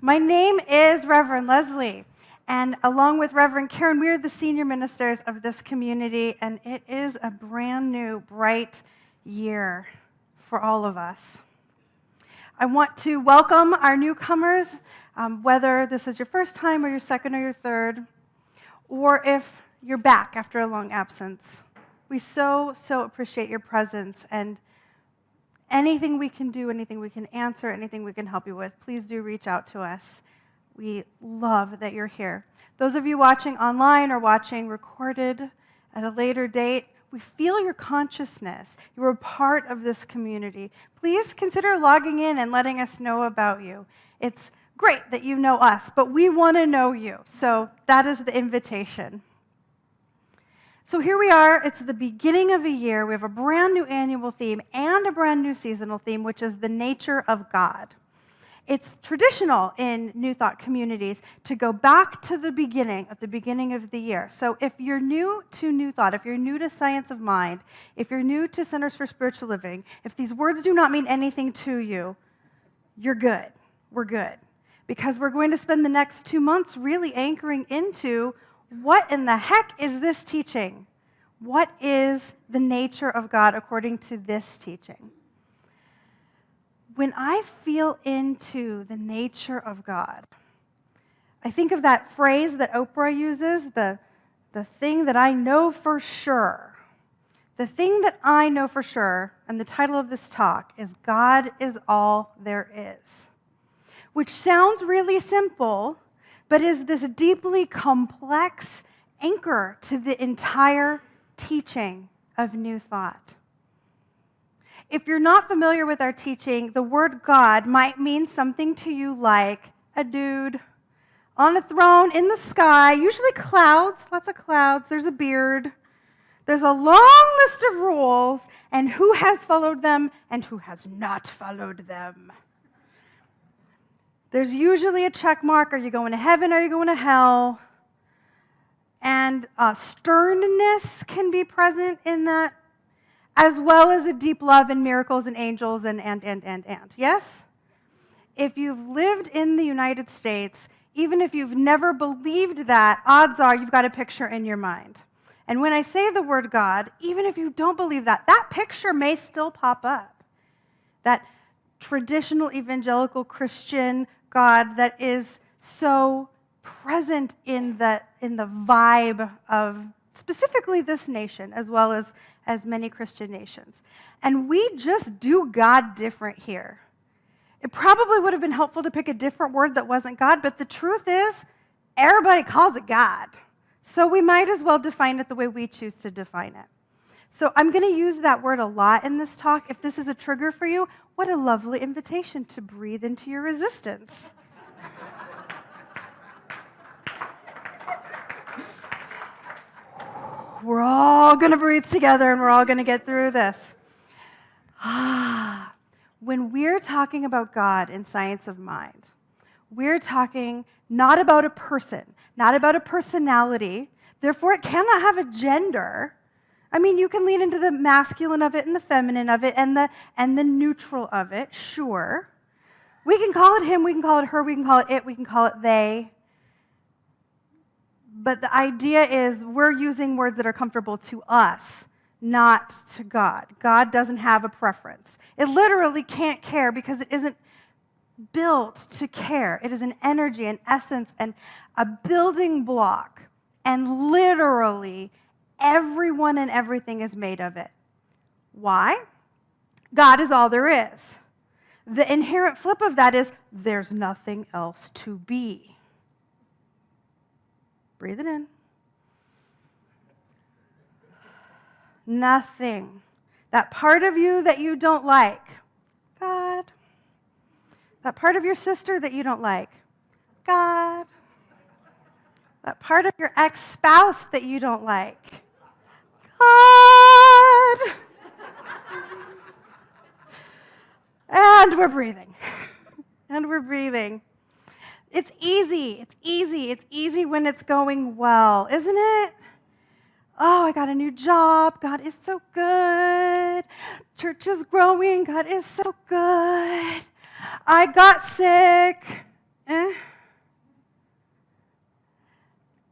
My name is Reverend Leslie, and along with Reverend Karen, we are the senior ministers of this community, and it is a brand new, bright year for all of us. I want to welcome our newcomers, whether this is your first time or your second or your third, or if you're back after a long absence. We so appreciate your presence, and anything we can do, anything we can answer, anything we can help you with, please do reach out to us. We love that you're here. Those of you watching online or watching recorded at a later date, we feel your consciousness. You're a part of this community. Please consider logging in and letting us know about you. It's great that you know us, but we want to know you. So that is the invitation. So here we are, it's the beginning of a year. We have a brand new annual theme and a brand new seasonal theme, which is the nature of God. It's traditional in New Thought communities to go back to the beginning, at the beginning of the year. So if you're new to New Thought, if you're new to Science of Mind, if you're new to Centers for Spiritual Living, if these words do not mean anything to you, you're good. We're good. Because we're going to spend the next 2 months really anchoring into what in the heck is this teaching? What is the nature of God according to this teaching? When I feel into the nature of God, I think of that phrase that Oprah uses, the thing that I know for sure. The thing that I know for sure, and the title of this talk is God is all there is, which sounds really simple, but is this deeply complex anchor to the entire teaching of New Thought. If you're not familiar with our teaching, the word God might mean something to you like a dude on a throne in the sky, usually clouds, lots of clouds, there's a beard, there's a long list of rules, and who has followed them and who has not followed them. There's usually a check mark. Are you going to heaven? Are you going to hell? And sternness can be present in that, as well as a deep love and miracles and angels and. Yes? If you've lived in the United States, even if you've never believed that, odds are you've got a picture in your mind. And when I say the word God, even if you don't believe that, that picture may still pop up. That traditional evangelical Christian God that is so present in the vibe of specifically this nation, as well as many Christian nations. And we just do God different here. It probably would have been helpful to pick a different word that wasn't God, but the truth is, everybody calls it God. So we might as well define it the way we choose to define it. So I'm going to use that word a lot in this talk. If this is a trigger for you, what a lovely invitation to breathe into your resistance. We're all going to breathe together and we're all going to get through this. When we're talking about God in Science of Mind, we're talking not about a person, not about a personality. Therefore, it cannot have a gender. I mean, you can lean into the masculine of it and the feminine of it and the neutral of it, sure. We can call it him, we can call it her, we can call it it, we can call it they. But the idea is we're using words that are comfortable to us, not to God. God doesn't have a preference. It literally can't care because it isn't built to care. It is an energy, an essence, and a building block. And literally, everyone and everything is made of it. Why? God is all there is. The inherent flip of that is there's nothing else to be. Breathe it in. Nothing. That part of you that you don't like, God. That part of your sister that you don't like, God. That part of your ex-spouse that you don't like, God. And we're breathing. And we're breathing. It's easy. It's easy. It's easy when it's going well, isn't it? Oh, I got a new job. God is so good. Church is growing. God is so good. I got sick.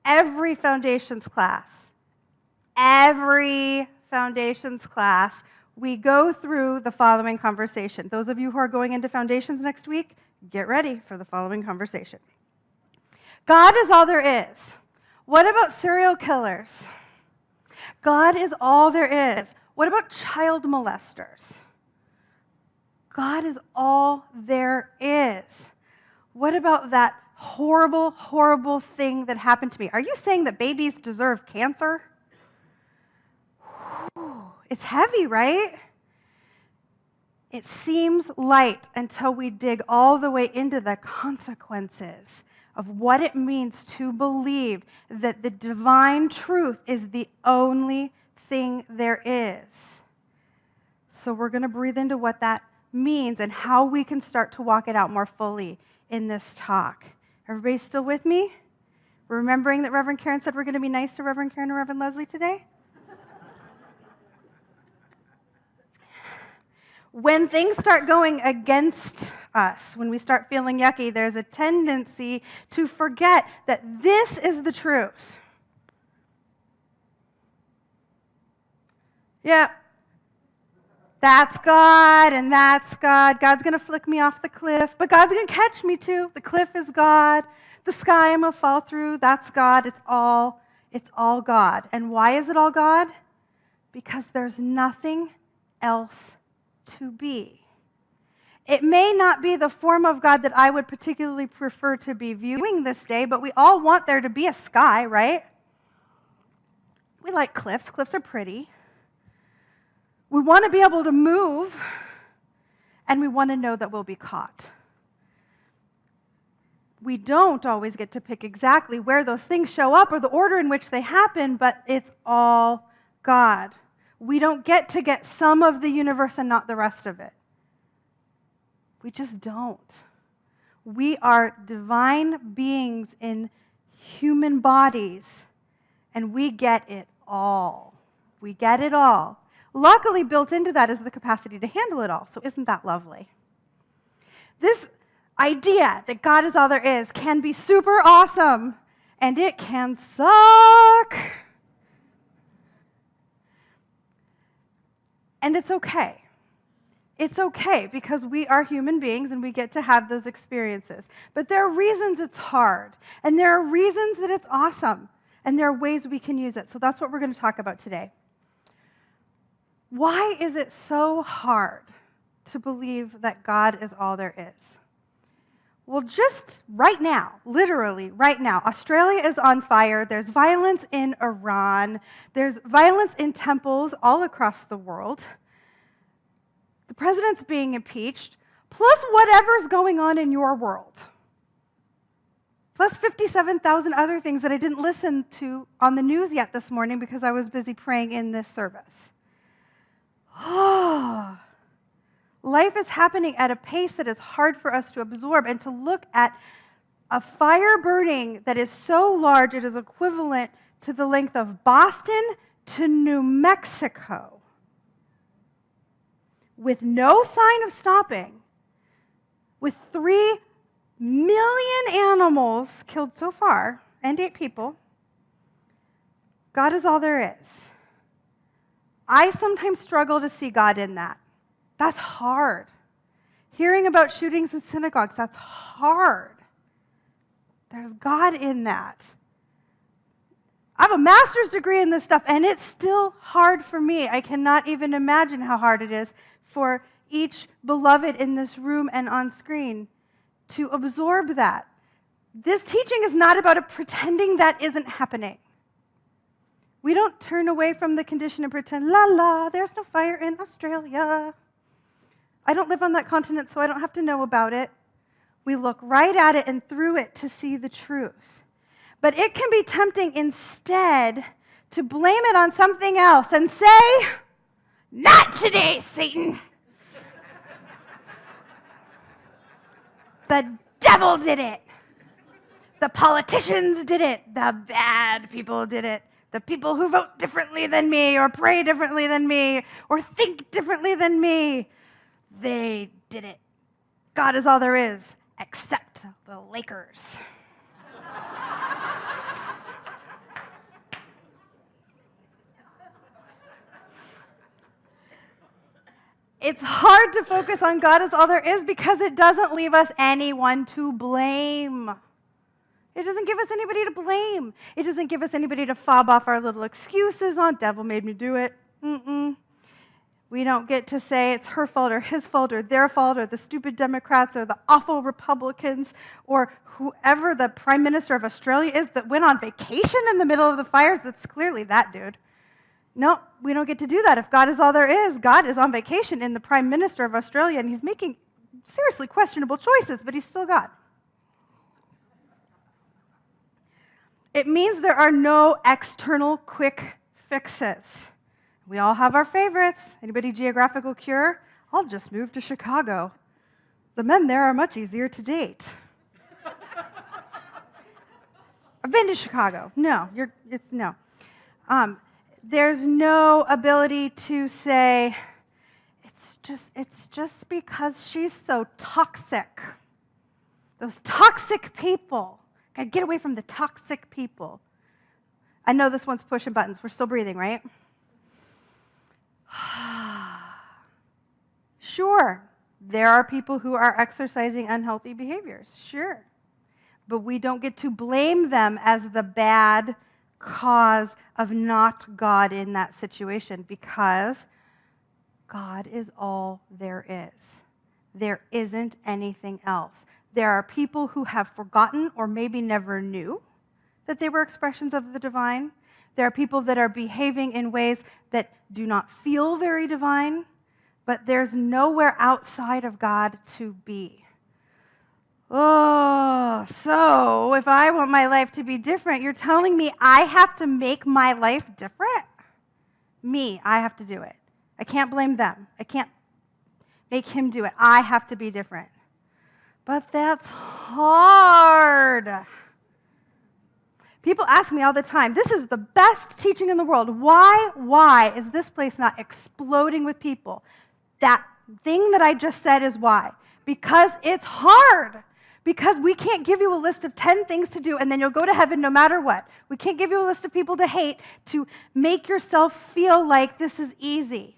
Every foundations class, we go through the following conversation. Those of you who are going into foundations next week, get ready for the following conversation. God is all there is. What about serial killers? God is all there is. What about child molesters? God is all there is. What about that horrible, horrible thing that happened to me? Are you saying that babies deserve cancer? It's heavy, right? It seems light until we dig all the way into the consequences of what it means to believe that the divine truth is the only thing there is. So we're going to breathe into what that means and how we can start to walk it out more fully in this talk. Everybody still with me? Remembering that Reverend Karen said we're going to be nice to Reverend Karen and Reverend Leslie today? When things start going against us, when we start feeling yucky, there's a tendency to forget that this is the truth. Yeah, that's God and that's God. God's going to flick me off the cliff, but God's going to catch me too. The cliff is God. The sky I'm going to fall through, that's God. It's all God. And why is it all God? Because there's nothing else to be. It may not be the form of God that I would particularly prefer to be viewing this day, but we all want there to be a sky, right? We like cliffs. Cliffs are pretty. We want to be able to move, and we want to know that we'll be caught. We don't always get to pick exactly where those things show up or the order in which they happen, but it's all God. We don't get some of the universe and not the rest of it. We just don't. We are divine beings in human bodies, and we get it all. We get it all. Luckily, built into that is the capacity to handle it all, so isn't that lovely? This idea that God is all there is can be super awesome, and it can suck. And it's okay. It's okay because we are human beings and we get to have those experiences. But there are reasons it's hard, and there are reasons that it's awesome, and there are ways we can use it. So that's what we're going to talk about today. Why is it so hard to believe that God is all there is? Well, just right now, literally right now, Australia is on fire. There's violence in Iran. There's violence in temples all across the world. The president's being impeached, plus whatever's going on in your world. Plus 57,000 other things that I didn't listen to on the news yet this morning because I was busy praying in this service. Life is happening at a pace that is hard for us to absorb, and to look at a fire burning that is so large it is equivalent to the length of Boston to New Mexico, with no sign of stopping, with 3 million animals killed so far, and 8 people. God is all there is. I sometimes struggle to see God in that. That's hard. Hearing about shootings in synagogues, that's hard. There's God in that. I have a master's degree in this stuff, and it's still hard for me. I cannot even imagine how hard it is for each beloved in this room and on screen to absorb that. This teaching is not about pretending that isn't happening. We don't turn away from the condition and pretend, la la, there's no fire in Australia. I don't live on that continent, so I don't have to know about it. We look right at it and through it to see the truth. But it can be tempting instead to blame it on something else and say, not today, Satan. The devil did it. The politicians did it. The bad people did it. The people who vote differently than me or pray differently than me or think differently than me, they did it. God is all there is. except the Lakers. It's hard to focus on God as all there is because it doesn't leave us anyone to blame. It doesn't give us anybody to blame. It doesn't give us anybody to fob off our little excuses on, devil made me do it. We don't get to say it's her fault or his fault or their fault or the stupid Democrats or the awful Republicans or whoever the Prime Minister of Australia is that went on vacation in the middle of the fires. That's clearly that dude. No, we don't get to do that. If God is all there is, God is on vacation in the Prime Minister of Australia, and he's making seriously questionable choices, but he's still God. It means there are no external quick fixes. We all have our favorites. Anybody geographical cure? I'll just move to Chicago. The men there are much easier to date. I've been to Chicago. No. There's no ability to say, it's just because she's so toxic. Those toxic people. Gotta get away from the toxic people. I know this one's pushing buttons. We're still breathing, right? Sure, there are people who are exercising unhealthy behaviors. Sure. But we don't get to blame them as the bad cause of not God in that situation because God is all there is. There isn't anything else. There are people who have forgotten or maybe never knew that they were expressions of the divine. There are people that are behaving in ways that do not feel very divine, but there's nowhere outside of God to be. Oh, so if I want my life to be different, you're telling me I have to make my life different? Me, I have to do it. I can't blame them. I can't make him do it. I have to be different. But that's hard. People ask me all the time, this is the best teaching in the world. Why is this place not exploding with people? That thing that I just said is why. Because it's hard. Because we can't give you a list of 10 things to do and then you'll go to heaven no matter what. We can't give you a list of people to hate to make yourself feel like this is easy.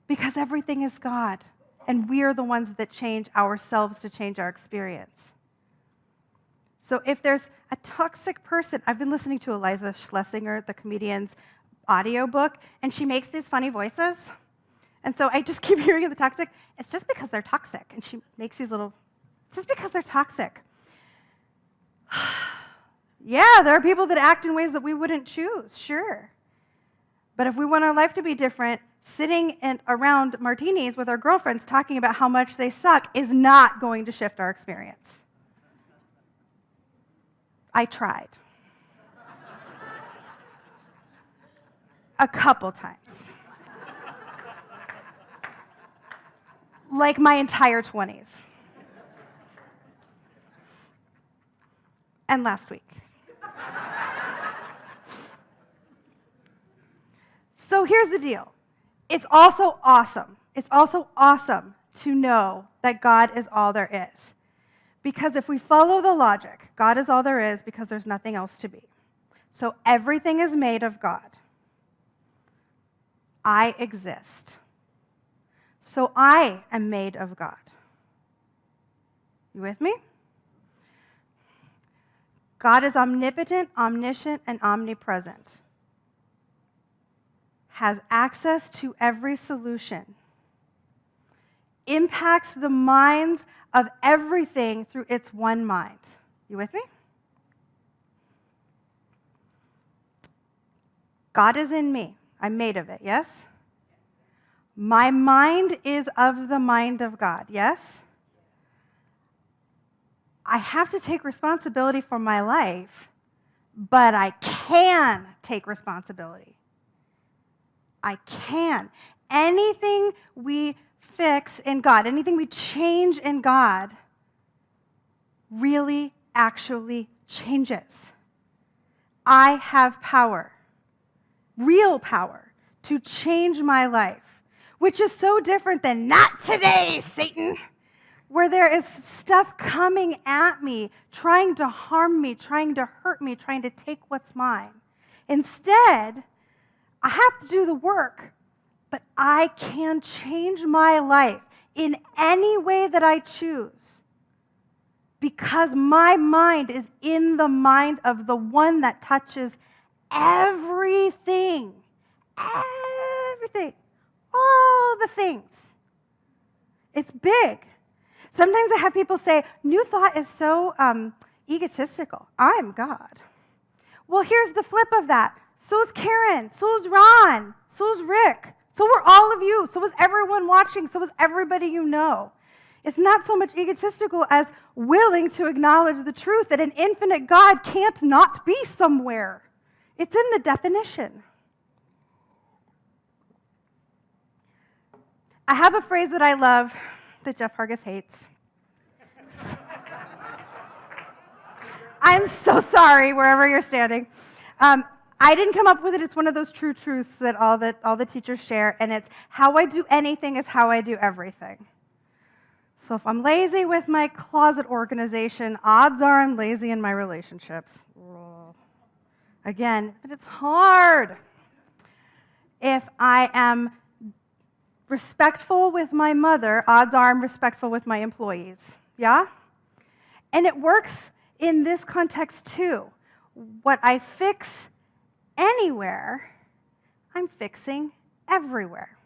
Because everything is God. And we are the ones that change ourselves to change our experience. So if there's a toxic person, I've been listening to Eliza Schlesinger, the comedian's audiobook, and she makes these funny voices. And so I just keep hearing the toxic. It's just because they're toxic. And she makes these little, it's just because they're toxic. Yeah, there are people that act in ways that we wouldn't choose, sure. But if we want our life to be different, sitting around martinis with our girlfriends talking about how much they suck is not going to shift our experience. I tried. A couple times. Like my entire 20s. And last week. So here's the deal. It's also awesome. It's also awesome to know that God is all there is. Because if we follow the logic, God is all there is because there's nothing else to be. So everything is made of God. I exist. So I am made of God. You with me? God is omnipotent, omniscient, and omnipresent. Has access to every solution. Impacts the minds of everything through its one mind. You with me? God is in me. I'm made of it, yes? My mind is of the mind of God, yes? I have to take responsibility for my life, but I can take responsibility. I can. Anything we fix in God, anything we change in God, really actually changes. I have power, real power, to change my life, which is so different than not today, Satan. where there is stuff coming at me, trying to harm me, trying to hurt me, trying to take what's mine. Instead, I have to do the work, but I can change my life in any way that I choose because my mind is in the mind of the one that touches everything, all the things. It's big. Sometimes I have people say, New Thought is so egotistical. I'm God. Well, here's the flip of that. So's Karen, so's Ron, so's Rick, so were all of you, so was everyone watching, so was everybody you know. It's not so much egotistical as willing to acknowledge the truth that an infinite God can't not be somewhere. It's in the definition. I have a phrase that I love that Jeff Hargis hates. I'm so sorry, wherever you're standing. I didn't come up with it. It's one of those true truths that all the teachers share, and it's how I do anything is how I do everything. So if I'm lazy with my closet organization, odds are I'm lazy in my relationships. Again, but it's hard. If I am respectful with my mother, odds are I'm respectful with my employees. Yeah? And it works in this context too. What I fix anywhere, I'm fixing everywhere.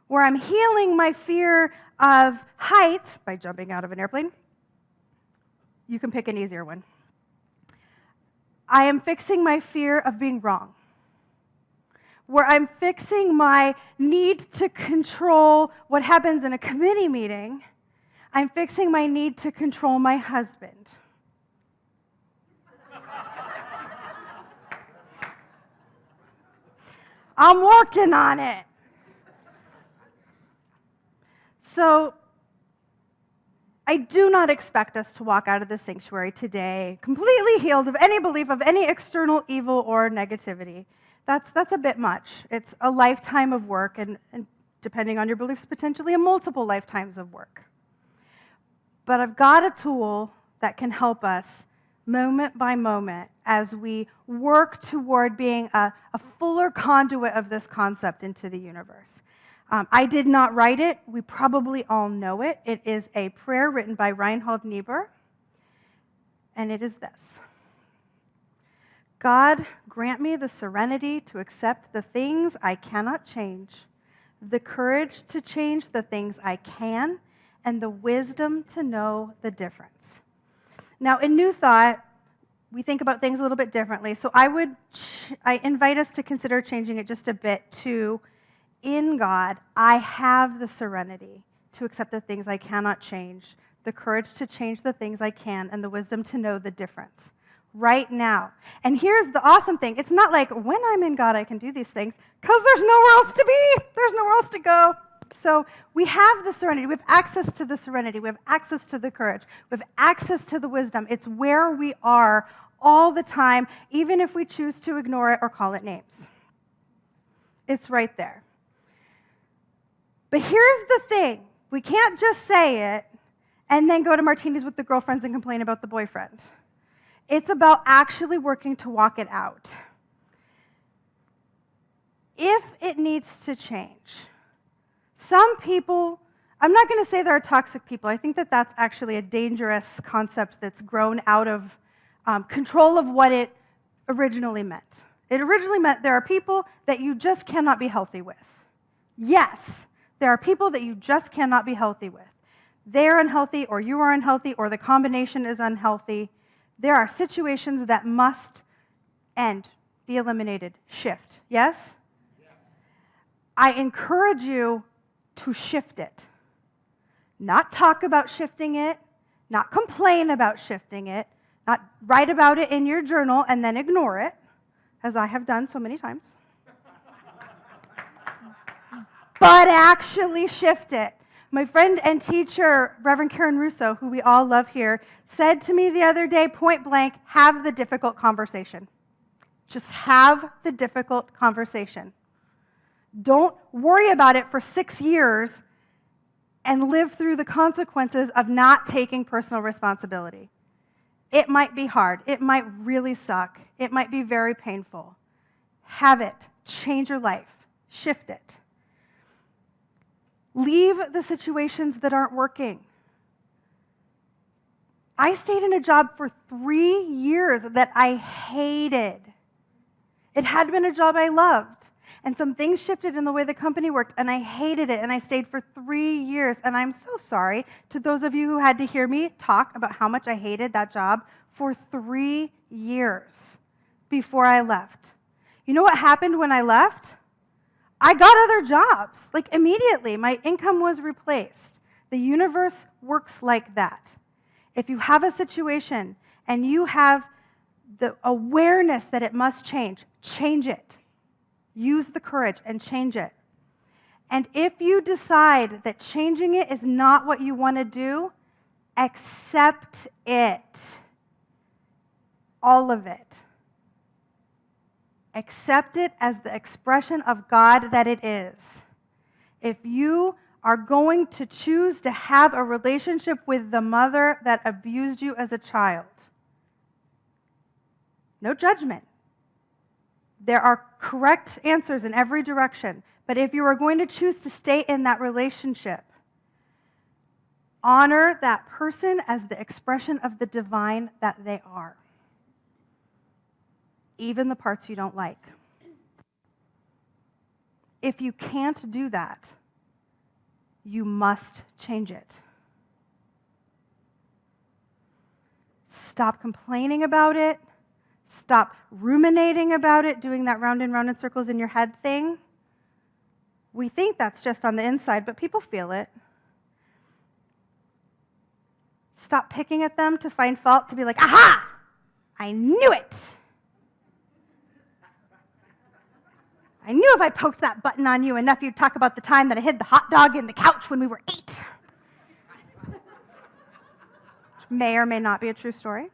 Where I'm healing my fear of heights by jumping out of an airplane, you can pick an easier one. I am fixing my fear of being wrong. Where I'm fixing my need to control what happens in a committee meeting, I'm fixing my need to control my husband. I'm working on it. So, I do not expect us to walk out of the sanctuary today completely healed of any belief of any external evil or negativity. That's a bit much. It's a lifetime of work, and depending on your beliefs, potentially a multiple lifetimes of work. But I've got a tool that can help us moment by moment as we work toward being a fuller conduit of this concept into the universe. I did not write it. We probably all know it. It is a prayer written by Reinhold Niebuhr, and it is this. God, grant me the serenity to accept the things I cannot change, the courage to change the things I can, and the wisdom to know the difference. Now, in New Thought, we think about things a little bit differently. So I invite us to consider changing it just a bit to, in God, I have the serenity to accept the things I cannot change, the courage to change the things I can, and the wisdom to know the difference. Right now. And here's the awesome thing. It's not like when I'm in God I can do these things, because there's nowhere else to be. There's nowhere else to go. So we have the serenity. We have access to the serenity. We have access to the courage. We have access to the wisdom. It's where we are all the time, even if we choose to ignore it or call it names. It's right there. But here's the thing. We can't just say it and then go to martinis with the girlfriends and complain about the boyfriend. It's about actually working to walk it out. If it needs to change, some people, I'm not going to say there are toxic people. I think that that's actually a dangerous concept that's grown out of control of what it originally meant. It originally meant there are people that you just cannot be healthy with. Yes, there are people that you just cannot be healthy with. They're unhealthy, or you are unhealthy, or the combination is unhealthy. There are situations that must end, be eliminated, shift. Yes? Yeah. I encourage you to shift it. Not talk about shifting it, not complain about shifting it, not write about it in your journal and then ignore it, as I have done so many times. But actually shift it. My friend and teacher, Reverend Karen Russo, who we all love here, said to me the other day, point blank, have the difficult conversation. Just have the difficult conversation. Don't worry about it for 6 years and live through the consequences of not taking personal responsibility. It might be hard. It might really suck. It might be very painful. Have it. Change your life. Shift it. Leave the situations that aren't working. I stayed in a job for 3 years that I hated. It had been a job I loved. And some things shifted in the way the company worked, and I hated it, and I stayed for 3 years. And I'm so sorry to those of you who had to hear me talk about how much I hated that job for 3 years before I left. You know what happened when I left? I got other jobs. Like immediately, my income was replaced. The universe works like that. If you have a situation and you have the awareness that it must change it. Use the courage and change it. And if you decide that changing it is not what you want to do, accept it. All of it. Accept it as the expression of God that it is. If you are going to choose to have a relationship with the mother that abused you as a child, no judgment. There are correct answers in every direction. But if you are going to choose to stay in that relationship, honor that person as the expression of the divine that they are, even the parts you don't like. If you can't do that, you must change it. Stop complaining about it. Stop ruminating about it, doing that round and round in circles in your head thing. We think that's just on the inside, but people feel it. Stop picking at them to find fault, to be like, aha! I knew it! I knew if I poked that button on you enough, you'd talk about the time that I hid the hot dog in the couch when we were 8. Which may or may not be a true story.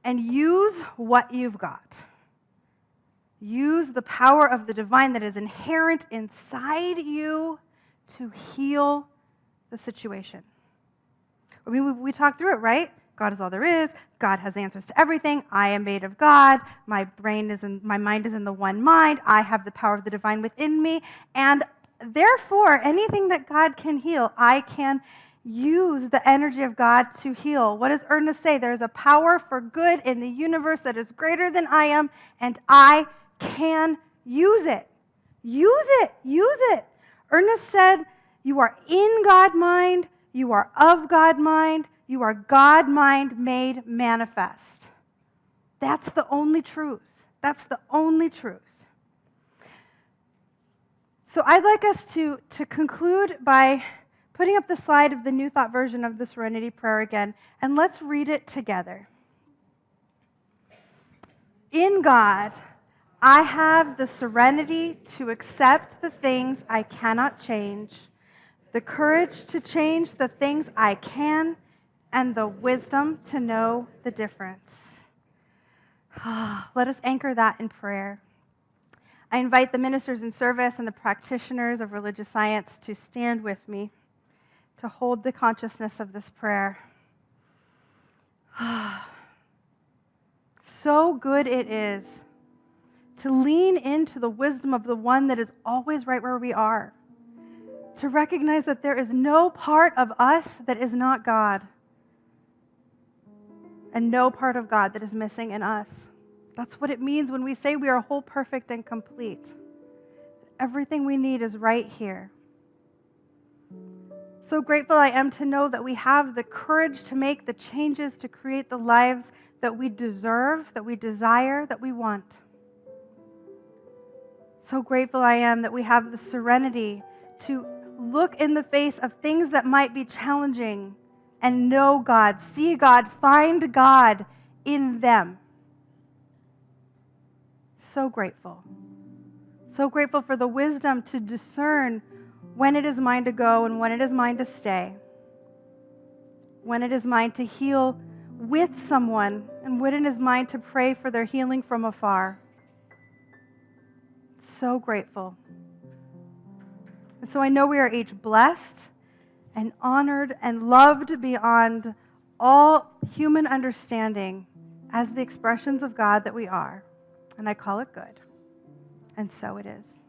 And use what you've got. Use the power of the divine that is inherent inside you to heal the situation. I mean, we talked through it, right? God is all there is. God has answers to everything. I am made of God. My mind is in the one mind. I have the power of the divine within me. And therefore, anything that God can heal, I can use the energy of God to heal. What does Ernest say? There's a power for good in the universe that is greater than I am, and I can use it. Use it. Use it. Ernest said, you are in God mind, you are of God mind, you are God mind made manifest. That's the only truth. That's the only truth. So I'd like us to conclude by putting up the slide of the New Thought version of the Serenity Prayer again, and let's read it together. In God, I have the serenity to accept the things I cannot change, the courage to change the things I can, and the wisdom to know the difference. Let us anchor that in prayer. I invite the ministers in service and the practitioners of religious science to stand with me, to hold the consciousness of this prayer. So good it is to lean into the wisdom of the one that is always right where we are, to recognize that there is no part of us that is not God, and no part of God that is missing in us. That's what it means when we say we are whole, perfect, and complete. Everything we need is right here. So grateful I am to know that we have the courage to make the changes to create the lives that we deserve, that we desire, that we want. So grateful I am that we have the serenity to look in the face of things that might be challenging and know God, see God, find God in them. So grateful. So grateful for the wisdom to discern when it is mine to go and when it is mine to stay. When it is mine to heal with someone and when it is mine to pray for their healing from afar. so grateful. And so I know we are each blessed and honored and loved beyond all human understanding as the expressions of God that we are. And I call it good. And so it is.